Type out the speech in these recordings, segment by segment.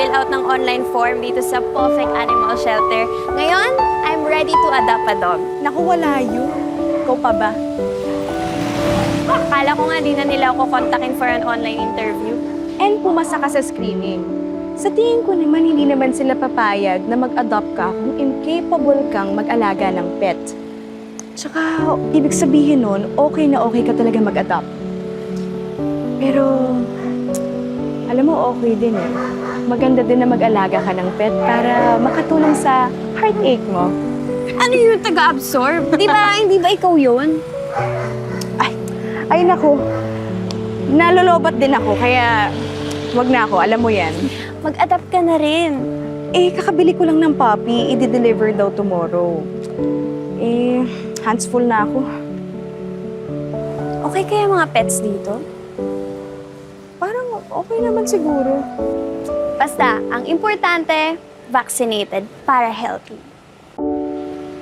mag-fill out ng online form dito sa Perfect Animal Shelter. Ngayon, I'm ready to adopt a dog. Naku, wala yun. Ikaw pa ba? Akala ko nga di na nila ako kontakin for an online interview. And pumasa ka sa screening. Sa tingin ko naman, hindi naman sila papayag na mag-adopt ka kung incapable kang mag-alaga ng pet. Tsaka, ibig sabihin nun, okay na okay ka talaga mag-adopt. Pero, alam mo, okay din eh. Maganda din na mag-alaga ka ng pet para makatulong sa heartache mo. Ano yung taga-absorb? Hindi ba ikaw yun? Ay naku, nalolobat din ako, kaya wag na ako, alam mo yan. Mag-adapt ka na rin. Eh, kakabili ko lang ng puppy, i-deliver daw tomorrow. Eh, hands full na ako. Okay kaya mga pets dito? Parang okay naman siguro. Basta, ang importante, vaccinated para healthy.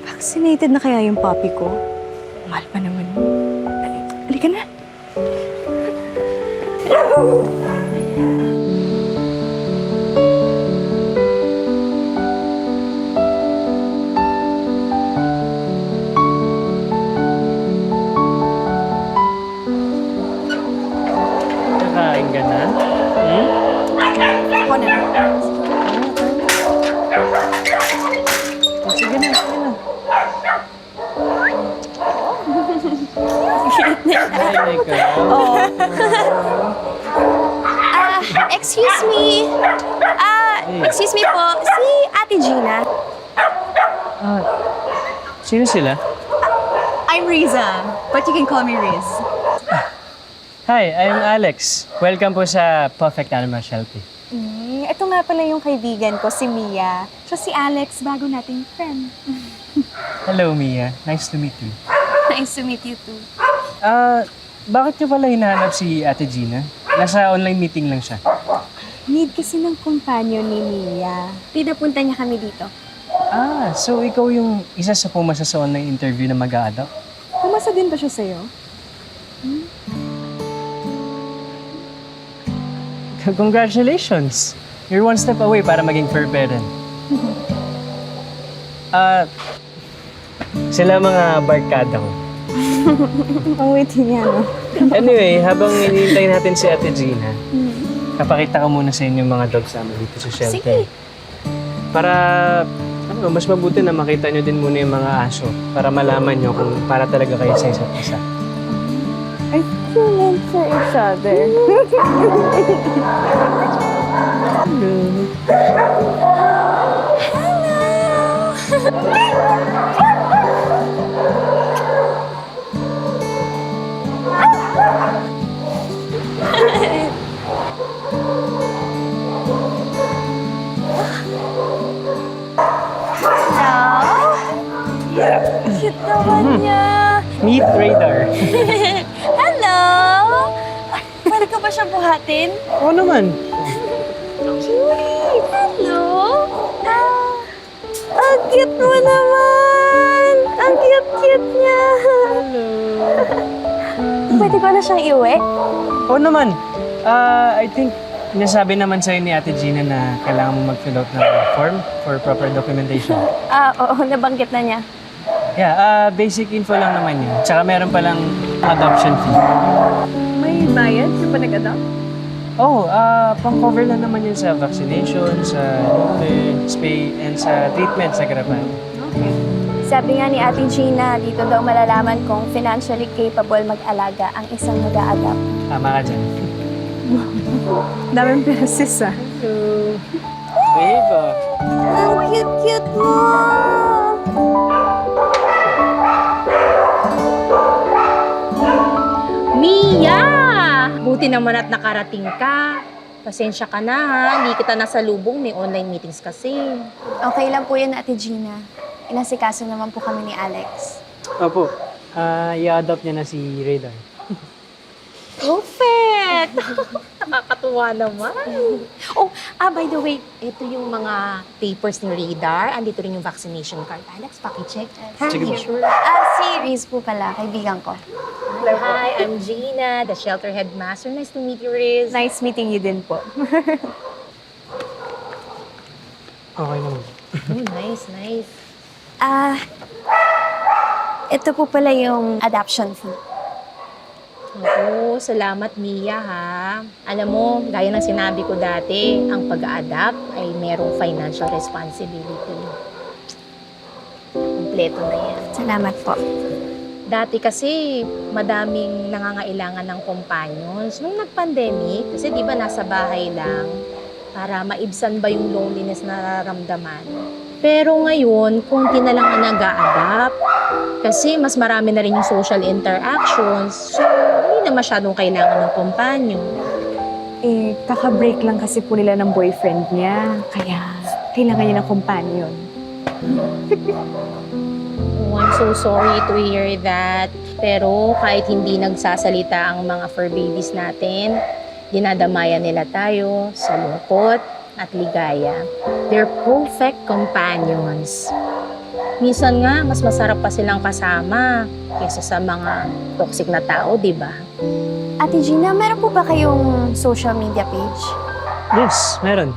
Vaccinated na kaya yung puppy ko? Mahal pa naman yun. Halika na. Nakain ka na? Hmm? Ako na. Oh, sige na, sige na. Ay, ikaw. Excuse me. Excuse me po. Si Ate Gina. Ah, sino sila? I'm Riza, but you can call me Riz. Hi, I'm Alex. Welcome po sa Perfect Animal Shelter. Ito nga pala yung kaibigan ko, si Mia. Siya si Alex, bago nating friend. Hello, Mia. Nice to meet you. Nice to meet you too. Bakit niyo pala hinahanap si Ate Gina? Nasa online meeting lang siya. Need kasi ng companion ni Mia. Pinapunta niya kami dito. So ikaw yung isa sa pumasa sa online interview na mag-a-adopt? Pumasa din ba siya sa'yo? Congratulations! You're one step away para maging fur parent. Sila mga barkada ko. Ang witty niya, no? Anyway, habang hinihintay natin si Ate Gina, kapakita ko muna sa inyo yung mga dogs namin dito sa shelter. Sige. Para, mas mabuti na makita nyo din muna yung mga aso para malaman nyo kung para talaga kayo sa isa't isa. I feel meant for each other. Cute naman niya. Meet Radar. Hello! Pwede ka ba siya buhatin? Oo naman. Julie! Hello! Ang cute mo naman! Ang cute-cute niya! Hello. Pwede ko na siyang iuwi? Oo naman. I think nasabi naman sa'yo ni Ate Gina na kailangan mo mag-fill out ng form for proper documentation. Oo, nabanggit na niya. Yeah, basic info lang naman yun. Tsaka meron palang adoption fee. May bayad sa nag-adopt? Pang-cover lang naman yun sa vaccination, sa neuter, spay, and sa treatment sa garapan. Okay. Sabi nga ni Ate Gina, dito daw malalaman kung financially capable mag-alaga ang isang mag-a-adopt. Tama ka dyan. Daming pinasis, ah. Babe, Ang cute-cute mo! Mia! Buti naman at nakarating ka. Pasensya ka na ha, hindi kita nasalubong, may online meetings kasi. Okay lang po yun, Ate Gina. Inasikaso naman po kami ni Alex. Opo, i-adopt niya na si Radar. Perfect! Nakakatuwa naman. By the way, ito yung mga papers ni Radar. Andito rin yung vaccination card. Alex, pakicheck. Sige po. Sure. Si Riz po pala, kaibigan ko. Hi, I'm Gina, the shelter headmaster. Nice to meet you, Riz. Nice meeting you din po. Okay naman. Oh, nice, nice. Ito po pala yung adoption fee. Oo, salamat Mia ha. Alam mo, gaya ng sinabi ko dati, ang pag-a-adapt ay merong financial responsibility. Kompleto na yan. Salamat po. Dati kasi, madaming nangangailangan ng companions. Nung nag-pandemic, kasi di ba nasa bahay lang, para maibsan ba yung loneliness na nararamdaman. Pero ngayon, konti na lang ang nag-a-adapt. Kasi mas marami na rin yung social interactions. So, hindi na masyadong kailangan ng companion. Eh, kaka-break lang kasi po nila ng boyfriend niya. Kaya, kailangan niya ng companion. Oh, I'm so sorry to hear that. Pero kahit hindi nagsasalita ang mga fur babies natin, dinadamayan nila tayo sa lungkot at ligaya. They're perfect companions. Minsan nga, mas masarap pa silang kasama kaysa sa mga toxic na tao, di ba? Ate Gina, meron po ba kayong social media page? Yes, meron.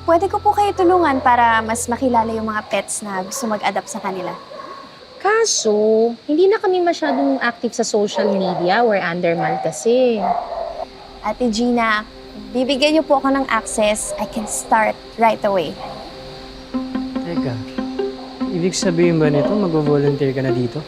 Pwede ko po kayo tulungan para mas makilala yung mga pets na gusto mag-adapt sa kanila. Kaso, hindi na kami masyadong active sa social media. We're under kasi. Ate Gina, bibigyan niyo po ako ng access. I can start right away. Teka, ibig sabihin ba nito mag-volunteer ka na dito?